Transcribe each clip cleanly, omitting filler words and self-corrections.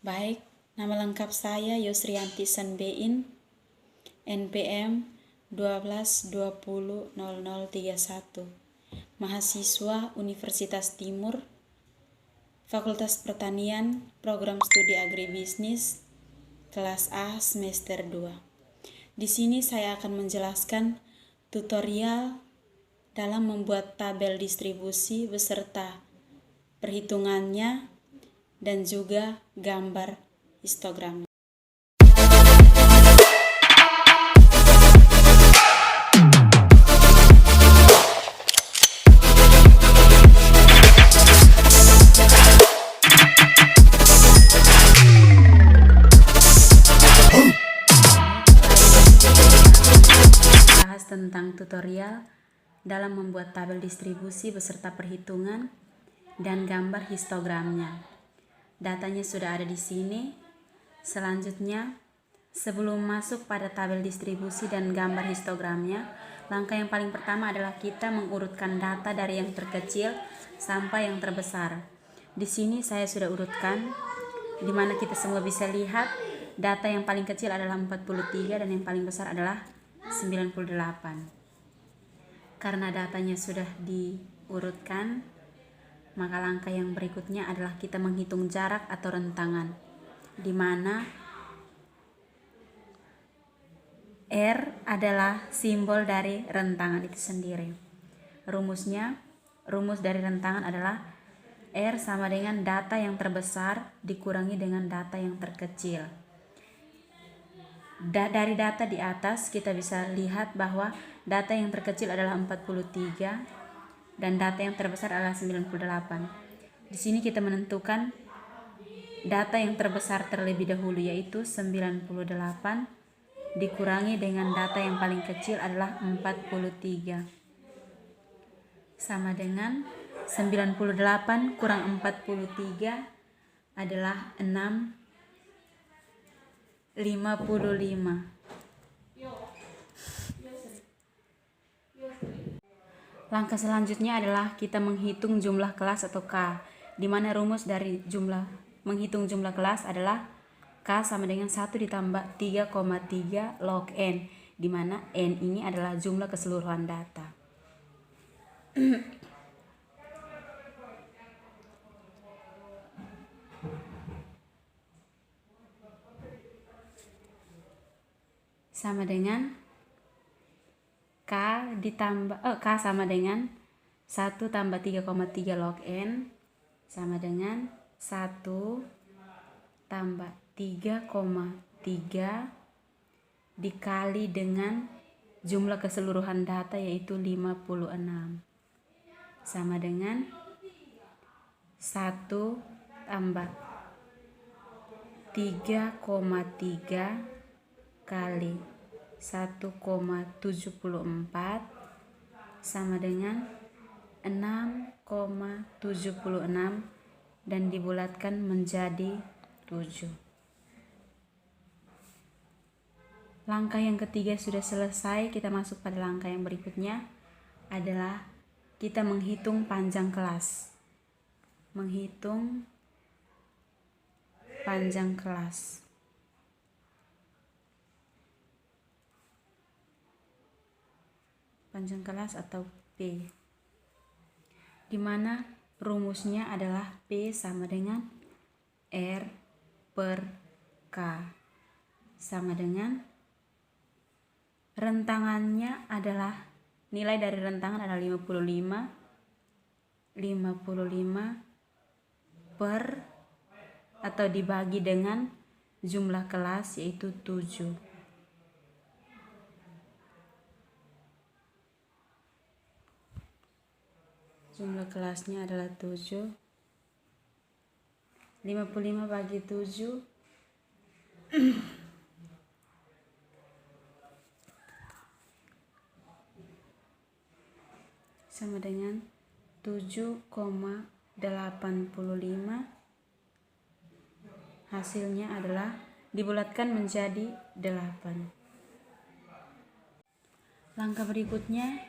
Baik, nama lengkap saya Yusrianti Sanbein, NPM 12200031, mahasiswa Universitas Timur, Fakultas Pertanian, Program Studi Agribisnis, kelas A semester 2. Di sini saya akan menjelaskan tutorial dalam membuat tabel distribusi beserta perhitungannya dan juga gambar histogram. Bahas tentang tutorial dalam membuat tabel distribusi beserta perhitungan dan gambar histogramnya. Datanya sudah ada di sini. Selanjutnya, sebelum masuk pada tabel distribusi dan gambar histogramnya, langkah yang paling pertama adalah kita mengurutkan data dari yang terkecil sampai yang terbesar. Di sini saya sudah urutkan, di mana kita semua bisa lihat data yang paling kecil adalah 43 dan yang paling besar adalah 98. Karena datanya sudah diurutkan, maka langkah yang berikutnya adalah kita menghitung jarak atau rentangan, di mana R adalah simbol dari rentangan itu sendiri. Rumus dari rentangan adalah R sama dengan data yang terbesar dikurangi dengan data yang terkecil. Dari data di atas kita bisa lihat bahwa data yang terkecil adalah 43 dan data yang terbesar adalah 98. Di sini kita menentukan data yang terbesar terlebih dahulu, yaitu 98 dikurangi dengan data yang paling kecil adalah 43. Sama dengan 98 kurang 43 adalah 6,55. Langkah selanjutnya adalah kita menghitung jumlah kelas atau K, di mana rumus dari menghitung jumlah kelas adalah K sama dengan 1 ditambah 3,3 log N, di mana N ini adalah jumlah keseluruhan data. Sama dengan K sama dengan 1 tambah 3,3 log N sama dengan 1 tambah 3,3 dikali dengan jumlah keseluruhan data, yaitu 56, sama dengan 1 tambah 3,3 kali 1,74 sama dengan 6,76 dan dibulatkan menjadi 7. Langkah yang ketiga sudah selesai. Kita masuk pada langkah yang berikutnya adalah kita menghitung panjang kelas. Menghitung panjang kelas. Panjang kelas atau P, di mana rumusnya adalah P sama dengan R per K sama dengan rentangannya adalah, nilai dari rentangan adalah 55 per atau dibagi dengan jumlah kelas, yaitu 7. Jumlah kelasnya adalah 7. 55 bagi 7 sama dengan 7,85. Hasilnya adalah dibulatkan menjadi 8. Langkah berikutnya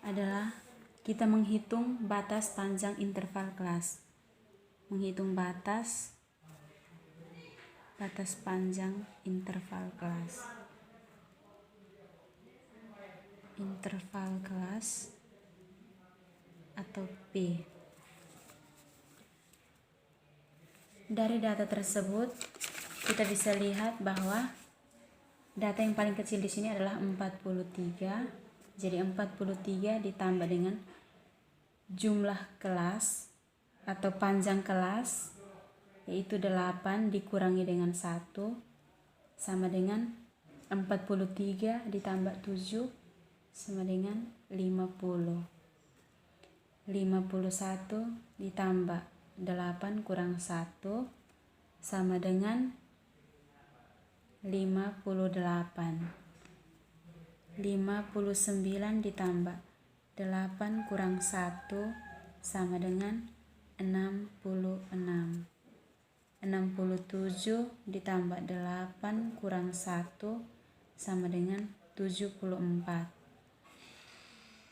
adalah kita menghitung batas panjang interval kelas. Menghitung batas Batas panjang interval kelas. Interval kelas atau P. Dari data tersebut kita bisa lihat bahwa data yang paling kecil di sini adalah 43. Jadi 43 ditambah dengan jumlah kelas atau panjang kelas, yaitu 8 dikurangi dengan 1 sama dengan 43 ditambah 7 sama dengan 50. 51 ditambah 8 kurang 1 sama dengan 58. 59 ditambah 8 kurang 1 sama dengan 66. 67 ditambah 8 kurang 1 sama dengan 74.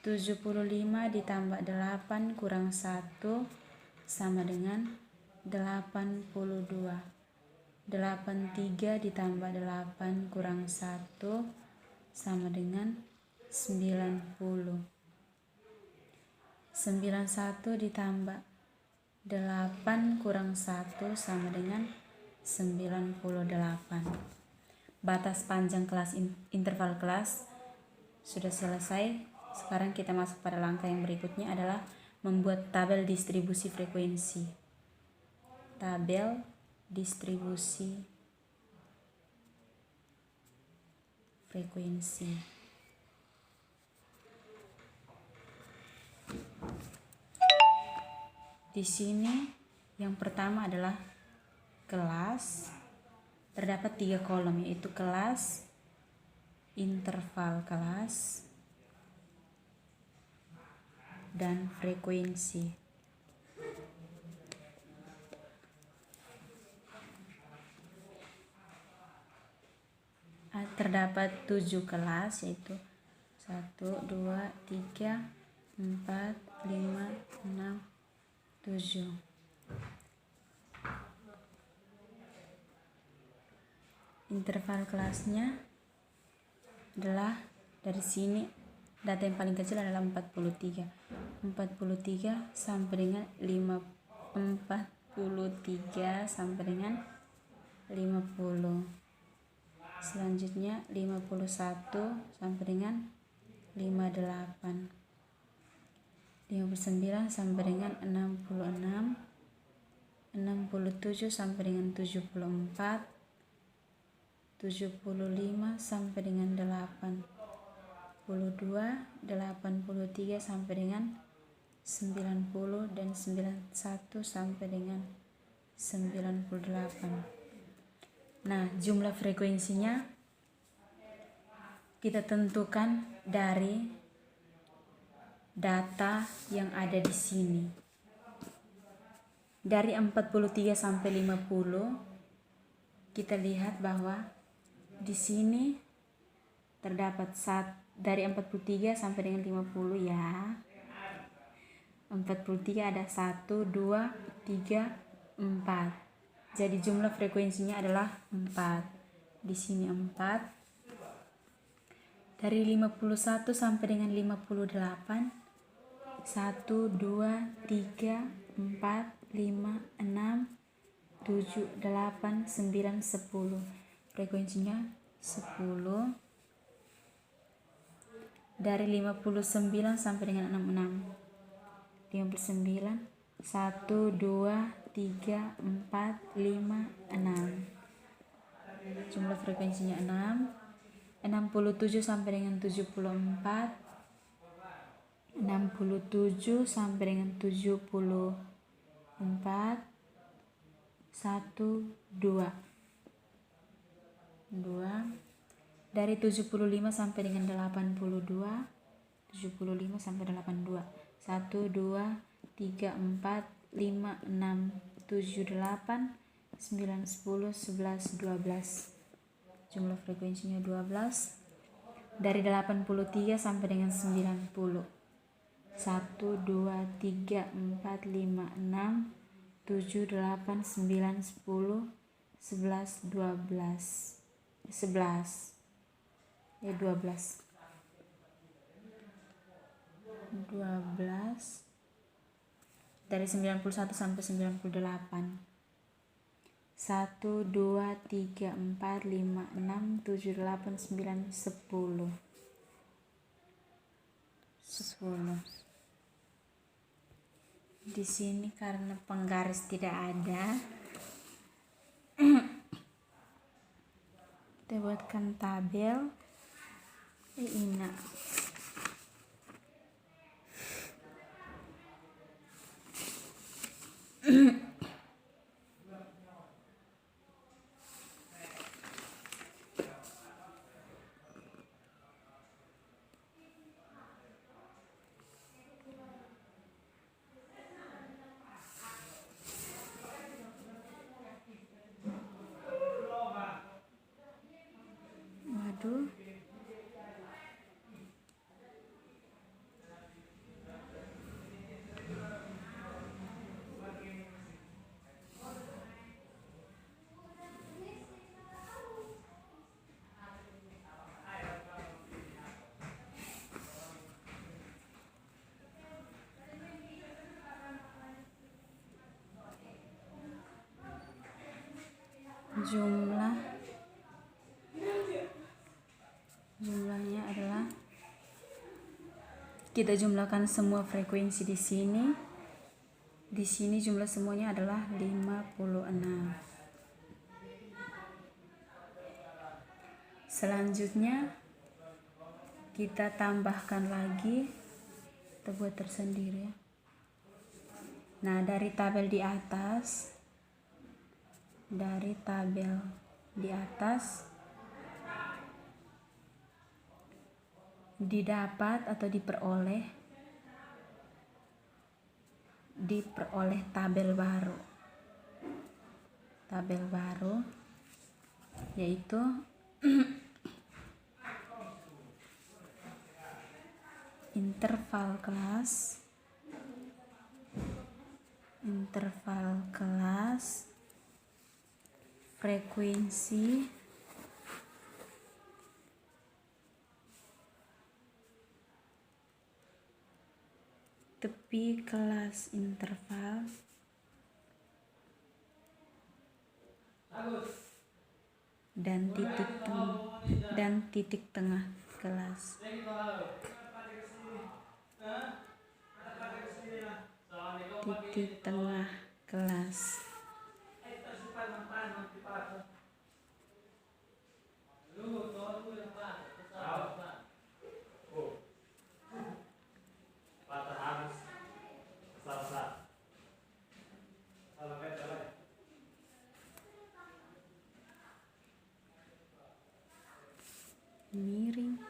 75 ditambah 8 kurang 1 sama dengan 82. 83 ditambah 8 kurang 1 sama dengan 90. 91 ditambah 8 kurang 1 sama dengan 98. Batas panjang kelas interval kelas sudah selesai. Sekarang kita masuk pada langkah yang berikutnya adalah membuat tabel distribusi frekuensi. Tabel distribusi frekuensi. Di sini yang pertama adalah kelas. Terdapat 3 kolom, yaitu kelas, interval kelas, dan frekuensi. Terdapat 7 kelas, yaitu 1, 2, 3, 4, 5, 6, 7. Interval kelasnya adalah dari sini, data yang paling kecil adalah 43. 43 sampai dengan 43 sampai dengan 50. Selanjutnya 51 sampai dengan 58. 59 sampai dengan 66. 67 sampai dengan 74. 75 sampai dengan 82. 83 sampai dengan 90 dan 91 sampai dengan 98. Nah, jumlah frekuensinya kita tentukan dari data yang ada di sini. Dari 43 sampai 50 kita lihat bahwa di sini terdapat dari 43 sampai dengan 50 ya. 43 ada 1, 2, 3, 4. Jadi jumlah frekuensinya adalah 4. Di sini 4. Dari 51 sampai dengan 58, 1, 2, 3, 4, 5, 6, 7, 8, 9, 10. Frekuensinya 10. Dari 59 sampai dengan 66. 59, 1, 2, 3, 4, 5, 6. Jumlah frekuensinya 6. 67 sampai dengan 74. 67 sampai dengan 74. 1, 2. Dari 75 sampai dengan 82. 75 sampai 82. 1, 2, 3, 4, 5, 6, 7, 8, 9, 10, 11, 12. Jumlah frekuensinya 12. Dari 83 sampai dengan 90. 1, 2, 3, 4, 5, 6, 7, 8, 9, 10, 11, 12, 11, 12, 12 dari 91 sampai 98. 1, 2, 3, 4, 5, 6, 7, 8, 9, 10. 10. Di sini karena penggaris tidak ada, kita buatkan tabel. Ina. Waduh. Jumlahnya adalah, kita jumlahkan semua frekuensi di sini. Di sini jumlah semuanya adalah 56. Selanjutnya kita tambahkan lagi, kita buat tersendiri. Nah, dari tabel di atas, didapat atau diperoleh tabel baru, yaitu interval kelas, frekuensi, tepi kelas interval, dan titik tengah kelas. Titik tengah kelas. Miring.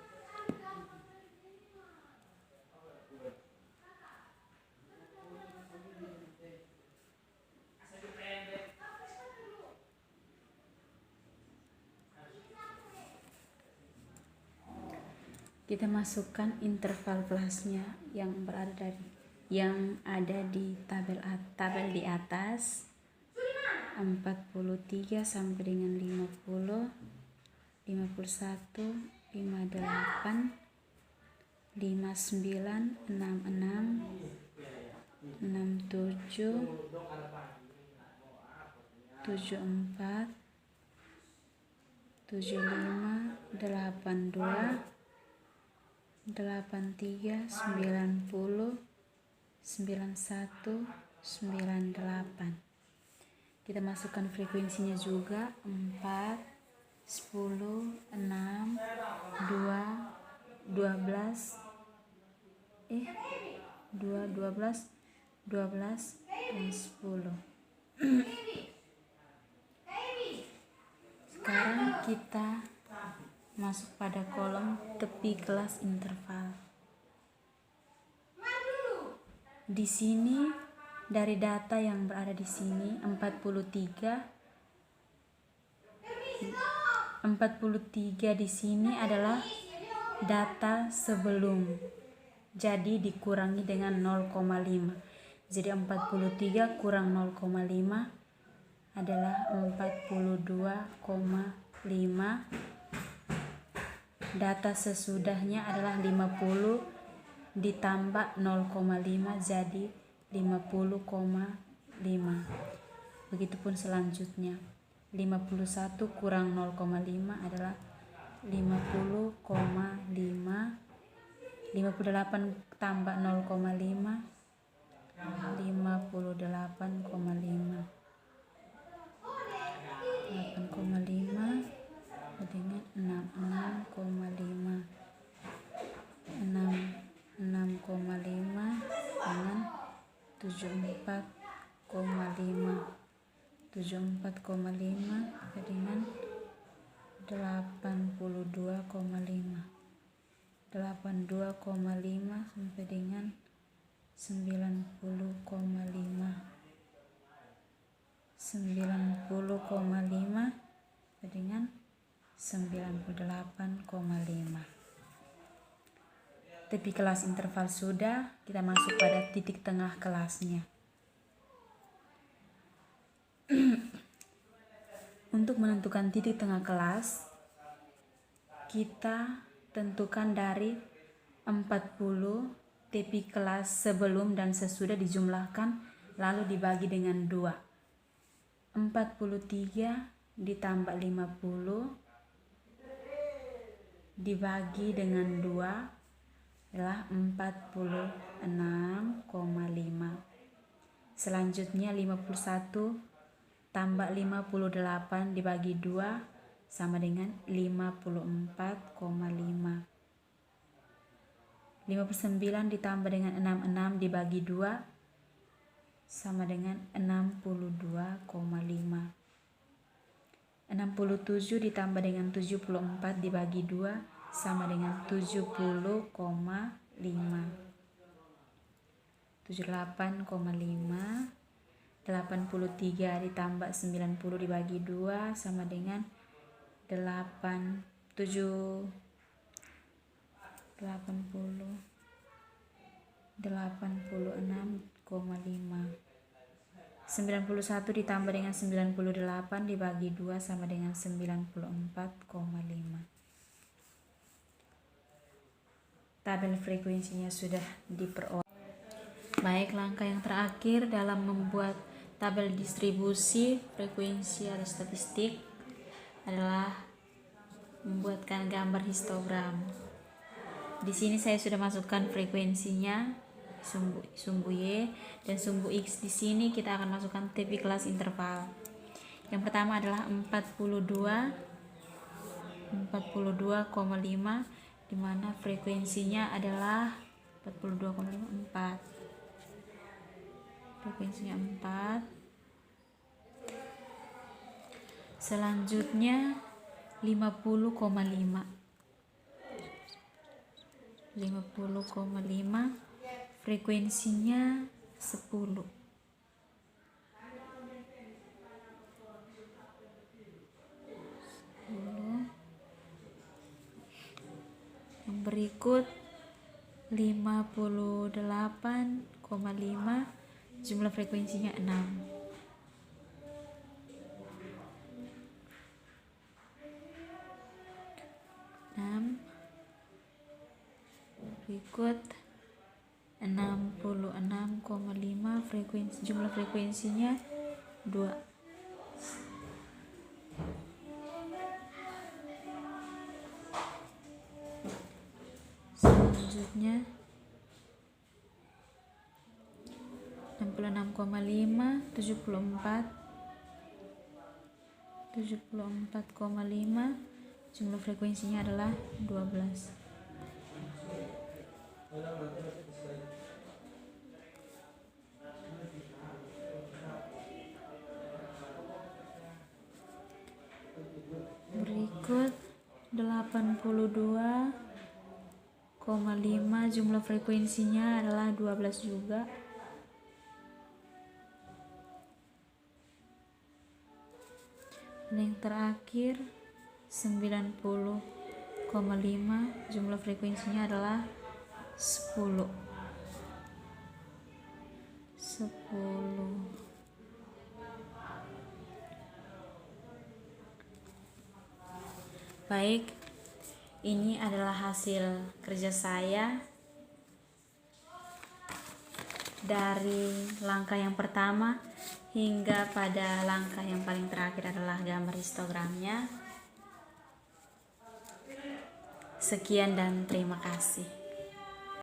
Kita masukkan interval kelasnya yang ada di tabel di atas, 43 sampai dengan 50, 51, 58, 59, 66, 67, 74, 75, 82, 83, 90, 91, 98. Kita masukkan frekuensinya juga, 4, 10, 6, 2, 12, 12, dan 10. Sekarang kita masuk pada kolom tepi kelas interval. Di sini dari data yang berada di sini 43 di sini adalah data sebelum. Jadi dikurangi dengan 0,5. Jadi 43 kurang 0,5 adalah 42,5. Data sesudahnya adalah 50 ditambah 0,5 jadi 50,5. Begitupun selanjutnya. 51 kurang 0,5 adalah 50,5. 58 tambah 0,5 58,5. 8,5 dengan 66,5. 6,5 dengan 74,5. 74,5 dengan 82,5. 82,5 sampai dengan 90,5. 90,5 dengan 98,5. Tepi kelas interval sudah, kita masuk pada titik tengah kelasnya. Untuk menentukan titik tengah kelas, kita tentukan dari 40 tepi kelas sebelum dan sesudah dijumlahkan lalu dibagi dengan 2. 43 ditambah 50 dibagi dengan 2 adalah 46,5. Selanjutnya 51 tambah 58 dibagi 2 sama dengan 54,5. 59 ditambah dengan 66 dibagi 2 sama dengan 62,5. 67 ditambah dengan 74 dibagi 2 sama dengan 70,5. 78,5. 83 ditambah 90 dibagi 2 sama dengan 86,5. 91 ditambah dengan 98 dibagi 2 sama dengan 94,5. Tabel frekuensinya sudah diperoleh. Baik, langkah yang terakhir dalam membuat tabel distribusi frekuensi atau statistik adalah membuatkan gambar histogram. Di sini saya sudah masukkan frekuensinya, sumbu Y dan sumbu X. Di sini kita akan masukkan tepi kelas interval. Yang pertama adalah 42,5 di mana frekuensinya adalah 42,4. Frekuensinya 4. Selanjutnya 50,5. 50,5 frekuensinya 10. Yang berikut 58,5 jumlah frekuensinya 6. Berikut 66,5 jumlah frekuensinya 2. Selanjutnya 66,5 74,5 jumlah frekuensinya adalah 12. Berikut 82,5 jumlah frekuensinya adalah 12 juga. Dan yang terakhir 90,5 jumlah frekuensinya adalah 10. Baik, ini adalah hasil kerja saya dari langkah yang pertama hingga pada langkah yang paling terakhir adalah gambar histogramnya. Sekian dan terima kasih.